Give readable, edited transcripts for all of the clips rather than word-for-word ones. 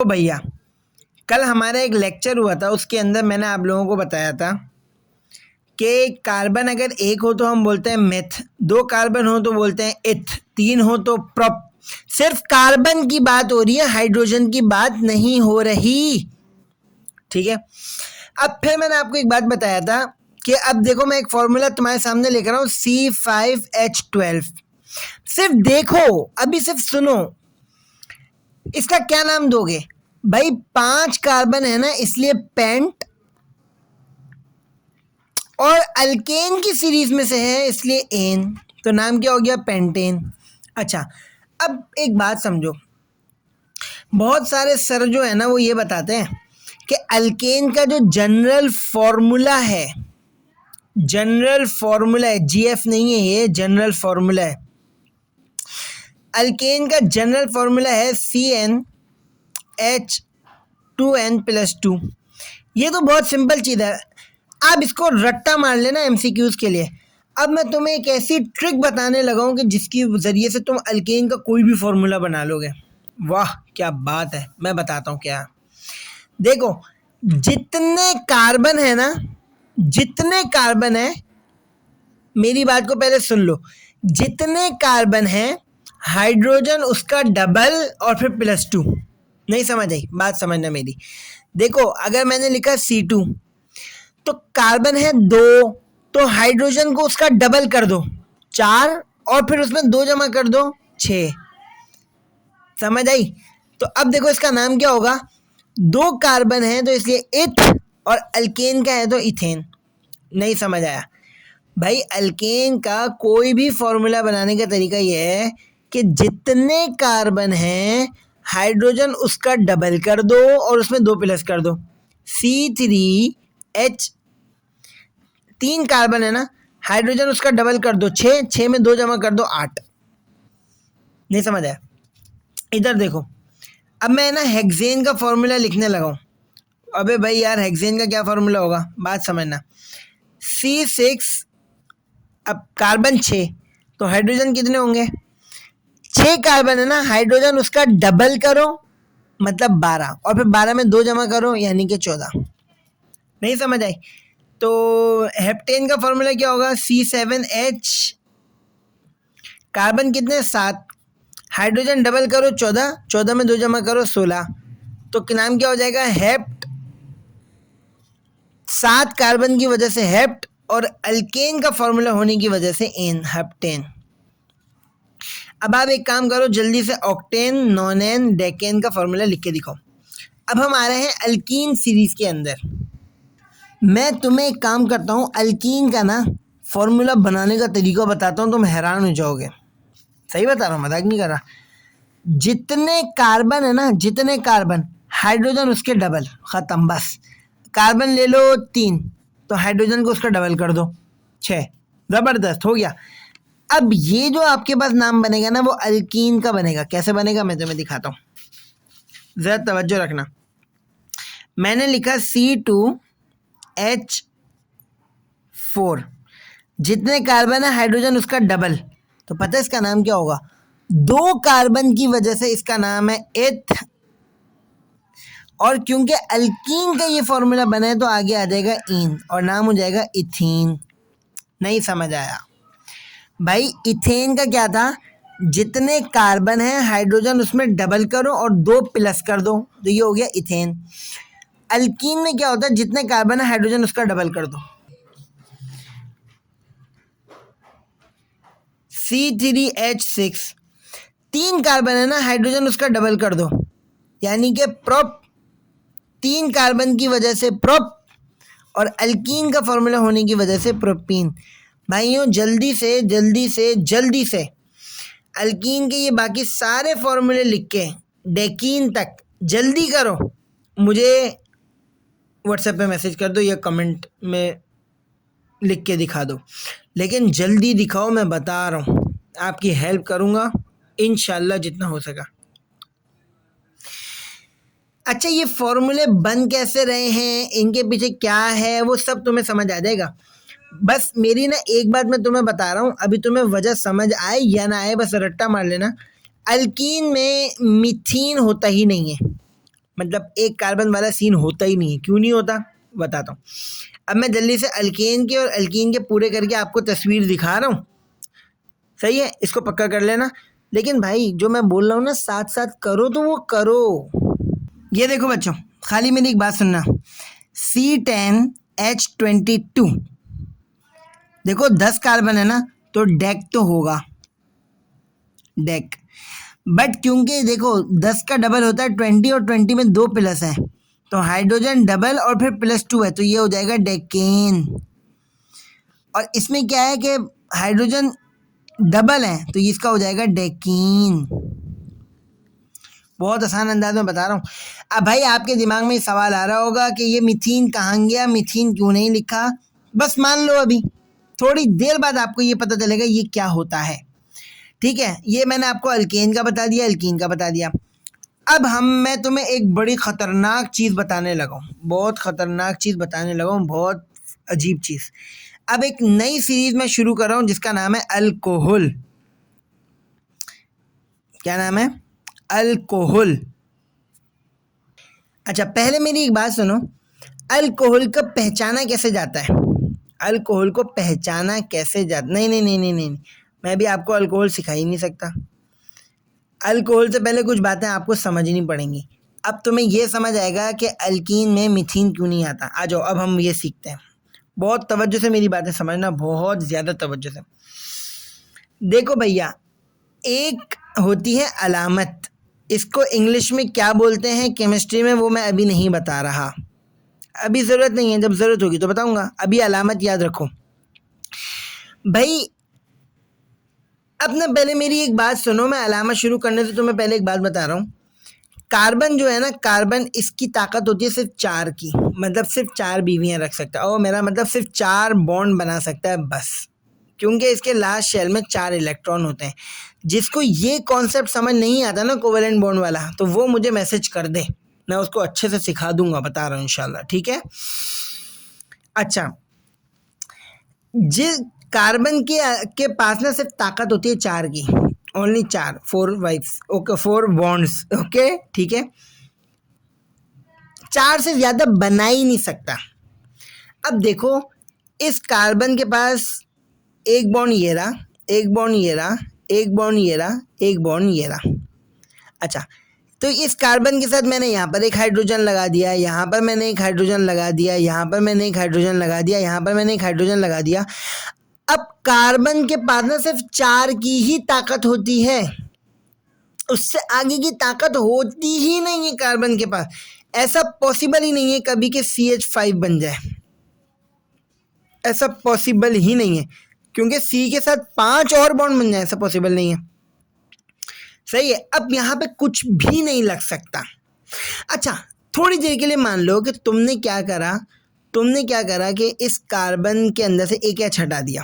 तो भैया कल हमारा एक लेक्चर हुआ था, उसके अंदर मैंने आप लोगों को बताया था कि कार्बन अगर एक हो तो हम बोलते हैं मेथ, दो कार्बन हो तो बोलते हैं इथ, तीन हो तो प्रोप। सिर्फ कार्बन की बात हो रही है, हाइड्रोजन की बात नहीं हो रही। ठीक है। अब फिर मैंने आपको एक बात बताया था कि अब देखो मैं एक फॉर्मूला तुम्हारे सामने लेकर आऊं, C5H12। सिर्फ देखो, अभी सिर्फ सुनो, इसका क्या नाम दोगे भाई? 5 कार्बन है ना, इसलिए पेंट, और अल्केन की सीरीज में से है इसलिए एन, तो नाम क्या हो गया? पेंटेन। अच्छा, अब एक बात समझो, बहुत सारे सर जो है ना वो ये बताते हैं कि अल्केन का जो जनरल फॉर्मूला है, जीएफ नहीं है, ये जनरल फॉर्मूला है। अल्केन का जनरल फॉर्मूला है CnH2n+2। ये तो बहुत सिंपल चीज़ है, आप इसको रट्टा मार लेना एमसीक्यूज के लिए। अब मैं तुम्हें एक ऐसी ट्रिक बताने लगा हूं कि जिसकी ज़रिए से तुम अल्केन का कोई भी फॉर्मूला बना लोगे। वाह क्या बात है, मैं बताता हूँ क्या। देखो, जितने कार्बन है ना, जितने कार्बन है, मेरी बात को पहले सुन लो, जितने कार्बन है हाइड्रोजन उसका डबल और फिर +2। नहीं समझ आई बात? समझना मेरी। देखो, अगर मैंने लिखा C2 तो कार्बन है 2, तो हाइड्रोजन को उसका डबल कर दो 4, और फिर उसमें 2 जमा कर दो 6। समझ आई? तो अब देखो इसका नाम क्या होगा? 2 कार्बन है तो इसलिए इथ, और अल्केन का है तो इथेन। नहीं समझ आया भाई? अल्केन का कोई भी फॉर्मूला बनाने का तरीका यह है कि जितने कार्बन हैं हाइड्रोजन उसका डबल कर दो और उसमें 2 प्लस कर दो। C3H, 3 कार्बन है ना, हाइड्रोजन उसका डबल कर दो 6, 6 में 2 जमा कर दो 8। नहीं समझ आया? इधर देखो, अब मैं ना हेक्सेन का फॉर्मूला लिखने लगा हूँ। अबे भाई यार, हेक्सेन का क्या फॉर्मूला होगा? बात समझना। C6, अब कार्बन 6, तो हाइड्रोजन कितने होंगे? 6 कार्बन है ना, हाइड्रोजन उसका डबल करो मतलब 12, और फिर 12 में 2 जमा करो यानी कि 14। नहीं समझ आई? तो हेप्टेन का फॉर्मूला क्या होगा? C7H, कार्बन कितने? 7, हाइड्रोजन डबल करो 14, 14 में 2 जमा करो 16, तो नाम क्या हो जाएगा? हेप्ट। 7 कार्बन की वजह से हेप्ट, और अल्केन का फॉर्मूला होने की वजह से एन, हेप्टेन। अब आप एक काम करो, जल्दी से ऑक्टेन, नॉनेन, डेकेन का फॉर्मूला लिख के दिखाओ। अब हम आ रहे हैं अल्कीन सीरीज के अंदर। मैं तुम्हें एक काम करता हूँ, अल्कीन का ना फॉर्मूला बनाने का तरीका बताता हूँ, तुम हैरान हो जाओगे। सही बता रहा हूँ, मजाक नहीं कर रहा। जितने कार्बन है ना, जितने कार्बन, हाइड्रोजन उसके डबल, ख़त्म बस। कार्बन ले लो 3, तो हाइड्रोजन को उसका डबल कर दो 6, ज़बरदस्त हो गया। अब ये जो आपके पास नाम बनेगा ना वो अल्कीन का बनेगा। कैसे बनेगा मैं तुम्हें दिखाता हूँ, ज़रा तवज्जो रखना। मैंने लिखा C2H4, जितने कार्बन है हाइड्रोजन उसका डबल, तो पता है इसका नाम क्या होगा? 2 कार्बन की वजह से इसका नाम है इथ, और क्योंकि अल्कीन का ये फॉर्मूला बना है तो आगे आ जाएगा इन, और नाम हो जाएगा इथीन। नहीं समझ आया भाई? इथेन का क्या था? जितने कार्बन है हाइड्रोजन उसमें डबल करो और 2 प्लस कर दो, तो ये हो गया इथेन। अल्कीन में क्या होता है? जितने कार्बन है हाइड्रोजन उसका डबल कर दो। C3H6, 3 कार्बन है ना, हाइड्रोजन उसका डबल कर दो यानी कि प्रोप। 3 कार्बन की वजह से प्रोप, और अल्कीन का फॉर्मूला होने की वजह से प्रोपीन। भाइयों जल्दी से जल्दी से जल्दी से अल्कीन के ये बाकी सारे फॉर्मूले लिख के डेकीन तक जल्दी करो, मुझे व्हाट्सएप पे मैसेज कर दो या कमेंट में लिख के दिखा दो, लेकिन जल्दी दिखाओ, मैं बता रहा हूँ आपकी हेल्प करूँगा इंशाल्लाह जितना हो सका। अच्छा, ये फॉर्मूले बन कैसे रहे हैं, इनके पीछे क्या है, वो सब तुम्हें समझ आ जाएगा। बस मेरी ना एक बात मैं तुम्हें बता रहा हूँ, अभी तुम्हें वजह समझ आए या ना आए बस रट्टा मार लेना। अल्कीन में मीथीन होता ही नहीं है। मतलब एक कार्बन वाला सीन होता ही नहीं है। क्यों नहीं होता बताता हूँ। अब मैं जल्दी से अल्केन के और अल्कीन के पूरे करके आपको तस्वीर दिखा रहा हूँ। सही है, इसको पक्का कर लेना। लेकिन भाई जो मैं बोल रहा हूँ ना साथ साथ करो तो वो करो। ये देखो बच्चों, खाली मेरी एक बात सुनना। C10H22, देखो 10 कार्बन है ना, तो डेक तो होगा, डेक। बट क्योंकि देखो 10 का डबल होता है 20 और 20 में 2 प्लस है, तो हाइड्रोजन डबल और फिर +2 है, तो ये हो जाएगा डेकेन। और इसमें क्या है कि हाइड्रोजन डबल है, तो इसका हो जाएगा डेकीन। बहुत आसान अंदाज में बता रहा हूँ। अब भाई आपके दिमाग में सवाल आ रहा होगा कि ये मीथीन कहाँ गया, मीथीन क्यों नहीं लिखा। बस मान लो अभी थोड़ी देर बाद आपको ये पता चलेगा ये क्या होता है। ठीक है, ये मैंने आपको अल्केन का बता दिया, अल्कीन का बता दिया। अब मैं तुम्हें एक बड़ी ख़तरनाक चीज़ बताने लगा हूँ, बहुत ख़तरनाक चीज़ बताने लगा हूँ, बहुत अजीब चीज़। अब एक नई सीरीज़ मैं शुरू कर रहा हूँ जिसका नाम है अल्कोहल। क्या नाम है? अल्कोहल। अच्छा, पहले मेरी एक बात सुनो, अल्कोहल को पहचाना कैसे जाता है? अल्कोहल को पहचाना कैसे जाता? नहीं नहीं नहीं नहीं नहीं, मैं भी आपको अल्कोहल सिखा ही नहीं सकता। अल्कोहल से पहले कुछ बातें आपको समझनी पड़ेंगी। अब तुम्हें यह समझ आएगा कि अल्कीन में मीथीन क्यों नहीं आता। आ जाओ, अब हम ये सीखते हैं। बहुत तवज्जो से मेरी बातें समझना, बहुत ज़्यादा तवज्जो से। देखो भैया, एक होती है अलामत, इसको इंग्लिश में क्या बोलते हैं केमिस्ट्री में वो मैं अभी नहीं बता रहा, अभी ज़रूरत नहीं है, जब ज़रूरत होगी तो बताऊंगा। अभी अलामत याद रखो भाई। अब ना पहले मेरी एक बात सुनो, मैं अलामत शुरू करने से तुम्हें पहले एक बात बता रहा हूँ। कार्बन जो है ना, कार्बन इसकी ताकत होती है सिर्फ 4 की, मतलब सिर्फ 4 बीवियाँ रख सकता है, और मेरा मतलब सिर्फ 4 बॉन्ड बना सकता है बस, क्योंकि इसके लास्ट शेल में 4 इलेक्ट्रॉन होते हैं। जिसको ये कॉन्सेप्ट समझ नहीं आता ना कोवेलेंट बॉन्ड वाला, तो वो मुझे मैसेज कर दे, मैं उसको अच्छे से सिखा दूंगा, बता रहा हूँ इंशाल्लाह। ठीक है। अच्छा, जिस कार्बन के पास ना सिर्फ ताकत होती है 4 की, only 4, 4 wives, okay, 4 bonds, okay ठीक है। 4 से ज़्यादा बना ही नहीं सकता। अब देखो, इस कार्बन के पास एक बॉन्ड ये रहा, एक बॉन्ड ये रहा, एक बॉन्ड ये रहा, एक बॉन्ड ये रहा। अच्छा, तो इस कार्बन के साथ मैंने यहाँ पर एक हाइड्रोजन लगा दिया, यहाँ पर मैंने एक हाइड्रोजन लगा दिया, यहाँ पर मैंने एक हाइड्रोजन लगा दिया, यहाँ पर मैंने एक हाइड्रोजन लगा दिया। अब कार्बन के पास ना सिर्फ 4 की ही ताकत होती है, उससे आगे की ताकत होती ही नहीं है कार्बन के पास। ऐसा पॉसिबल ही नहीं है कभी कि CH5 बन जाए, ऐसा पॉसिबल ही नहीं है, क्योंकि C के साथ 5 और बॉन्ड बन जाए, ऐसा पॉसिबल नहीं है। सही है। अब यहाँ पे कुछ भी नहीं लग सकता। अच्छा, थोड़ी देर के लिए मान लो कि तुमने क्या करा कि इस कार्बन के अंदर से एक H हटा दिया।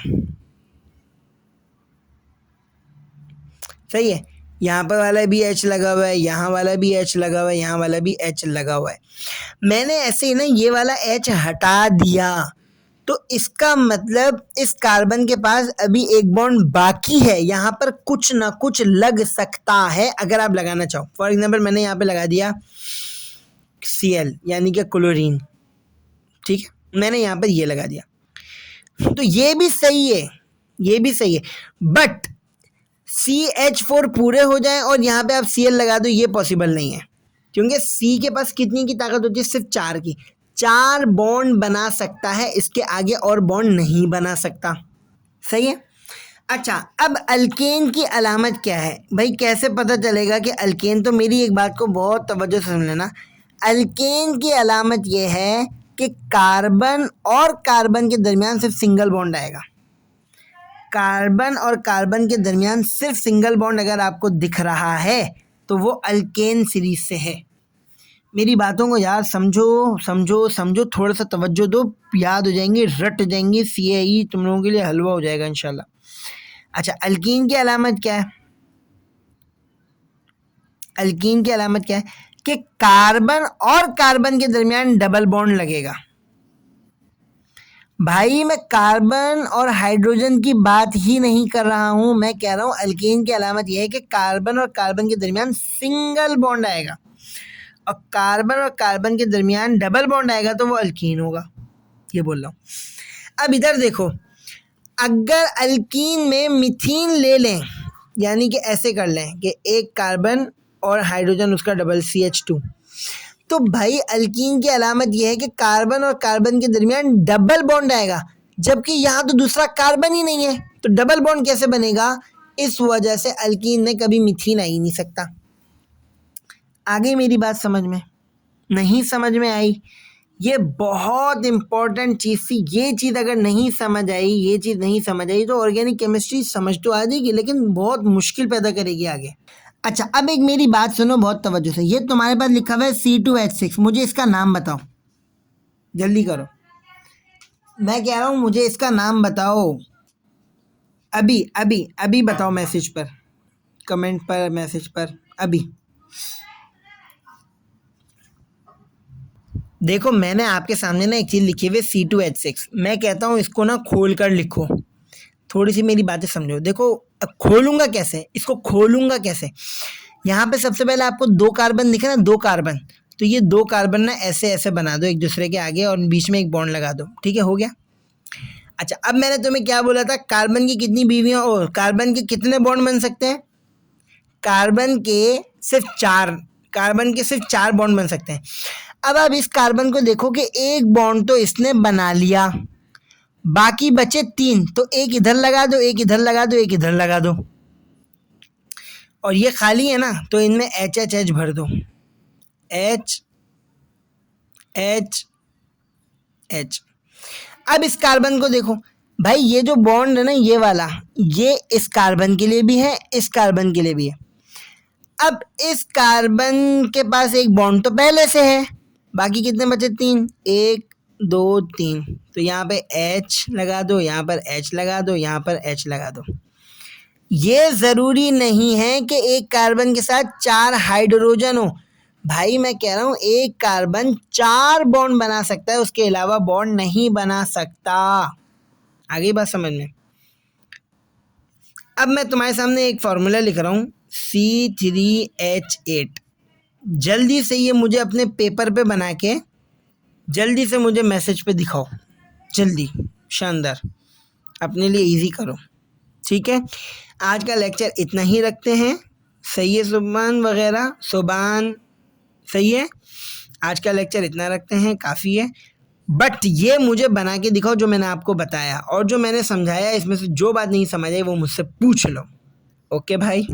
सही है, यहाँ पर वाला भी H लगा हुआ है, यहाँ वाला भी H लगा हुआ है, यहाँ वाला भी H लगा हुआ है। मैंने ऐसे ही ना ये वाला H हटा दिया, तो इसका मतलब इस कार्बन के पास अभी एक बॉन्ड बाकी है, यहाँ पर कुछ ना कुछ लग सकता है अगर आप लगाना चाहो। फॉर एग्जांपल मैंने यहाँ पे लगा दिया Cl यानी कि क्लोरीन, ठीक है, मैंने यहाँ पर ये लगा दिया, तो ये भी सही है, ये भी सही है। बट CH4 पूरे हो जाए और यहाँ पे आप Cl लगा दो, ये पॉसिबल नहीं है, क्योंकि C के पास कितनी की ताकत होती है? सिर्फ 4 की। 4 बॉन्ड बना सकता है, इसके आगे और बॉन्ड नहीं बना सकता। सही है। अच्छा, अब अल्केन की अलामत क्या है भाई? कैसे पता चलेगा कि अल्केन? तो मेरी एक बात को बहुत तवज्जो से सुन लेना। अल्केन की अलामत ये है कि कार्बन और कार्बन के दरमियान सिर्फ सिंगल बॉन्ड आएगा। कार्बन और कार्बन के दरमियान सिर्फ सिंगल बॉन्ड अगर आपको दिख रहा है तो वो अल्केन सीरीज से है। मेरी बातों को यार समझो, थोड़ा सा तवज्जो दो, याद हो जाएंगे, रट जाएंगे, CAE तुम लोगों के लिए हलवा हो जाएगा इंशाल्लाह। अच्छा, अल्कीन की अलामत क्या है? अल्कीन की अलामत क्या है कि कार्बन और कार्बन के दरमियान डबल बॉन्ड लगेगा। भाई मैं कार्बन और हाइड्रोजन की बात ही नहीं कर रहा हूं, मैं कह रहा हूं अल्कीन की अलामत यह है कि कार्बन और कार्बन के दरमियान सिंगल बॉन्ड आएगा। और कार्बन के दरमियान डबल बॉन्ड आएगा तो वो अल्कीन होगा, ये बोल रहा हूँ। अब इधर देखो, अगर अल्कीन में मिथीन ले लें, यानी कि ऐसे कर लें कि एक कार्बन और हाइड्रोजन उसका डबल CH2, तो भाई अल्कीन की अलामत यह है कि कार्बन और कार्बन के दरमियान डबल बॉन्ड आएगा, जबकि यहाँ तो दूसरा कार्बन ही नहीं है, तो डबल बॉन्ड कैसे बनेगा? इस वजह से अल्कीन में कभी मिथीन आ ही नहीं सकता। आगे मेरी बात समझ में? नहीं समझ में आई? ये बहुत इंपॉर्टेंट चीज़ थी। ये चीज़ अगर नहीं समझ आई, ये चीज़ नहीं समझ आई तो ऑर्गेनिक केमिस्ट्री समझ तो आ जाएगी, लेकिन बहुत मुश्किल पैदा करेगी आगे। अच्छा, अब एक मेरी बात सुनो बहुत तवज्जो से। ये तुम्हारे पास लिखा हुआ है C2H6, मुझे इसका नाम बताओ, जल्दी करो। मैं कह रहा हूँ मुझे इसका नाम बताओ, अभी अभी अभी बताओ, मैसेज पर, कमेंट पर, मैसेज पर, अभी। देखो मैंने आपके सामने ना एक चीज़ लिखी हुई है C2H6, मैं कहता हूँ इसको ना खोल कर लिखो, थोड़ी सी मेरी बातें समझो। देखो अब खोलूँगा कैसे, इसको खोलूँगा कैसे? यहाँ पे सबसे पहले आपको 2 कार्बन दिखे ना, 2 कार्बन, तो ये 2 कार्बन ना ऐसे ऐसे बना दो एक दूसरे के आगे और बीच में एक बॉन्ड लगा दो, ठीक है, हो गया। अच्छा, अब मैंने तुम्हें क्या बोला था, कार्बन की कितनी बीवियाँ और कार्बन के कितने बॉन्ड बन सकते हैं? कार्बन के सिर्फ 4, कार्बन के सिर्फ 4 बॉन्ड बन सकते हैं। अब आप इस कार्बन को देखो कि एक बॉन्ड तो इसने बना लिया, बाकी बचे 3, तो एक इधर लगा दो, एक इधर लगा दो, एक इधर लगा दो, और ये खाली है ना, तो इनमें HH भर दो, H H H। अब इस कार्बन को देखो भाई, ये जो बॉन्ड है ना, ये वाला, ये इस कार्बन के लिए भी है, इस कार्बन के लिए भी है। अब इस कार्बन के पास एक बॉन्ड तो पहले से है, बाकी कितने बचे? 3, 1 2 3, तो यहाँ पे H लगा दो, यहाँ पर H लगा दो, यहाँ पर H लगा दो। ये ज़रूरी नहीं है कि एक कार्बन के साथ 4 हाइड्रोजन हो, भाई मैं कह रहा हूँ एक कार्बन 4 बॉन्ड बना सकता है, उसके अलावा बॉन्ड नहीं बना सकता। आगे बात समझ में? अब मैं तुम्हारे सामने एक फार्मूला लिख रहा हूँ, C3H8। जल्दी से ये मुझे अपने पेपर पे बना के जल्दी से मुझे मैसेज पे दिखाओ, जल्दी, शानदार, अपने लिए इजी करो, ठीक है। आज का लेक्चर इतना ही रखते हैं, सही है सुबान वगैरह, सुबान सही है, आज का लेक्चर इतना रखते हैं, काफ़ी है। बट ये मुझे बना के दिखाओ जो मैंने आपको बताया, और जो मैंने समझाया इसमें से जो बात नहीं समझ आई वो मुझसे पूछ लो। ओके भाई।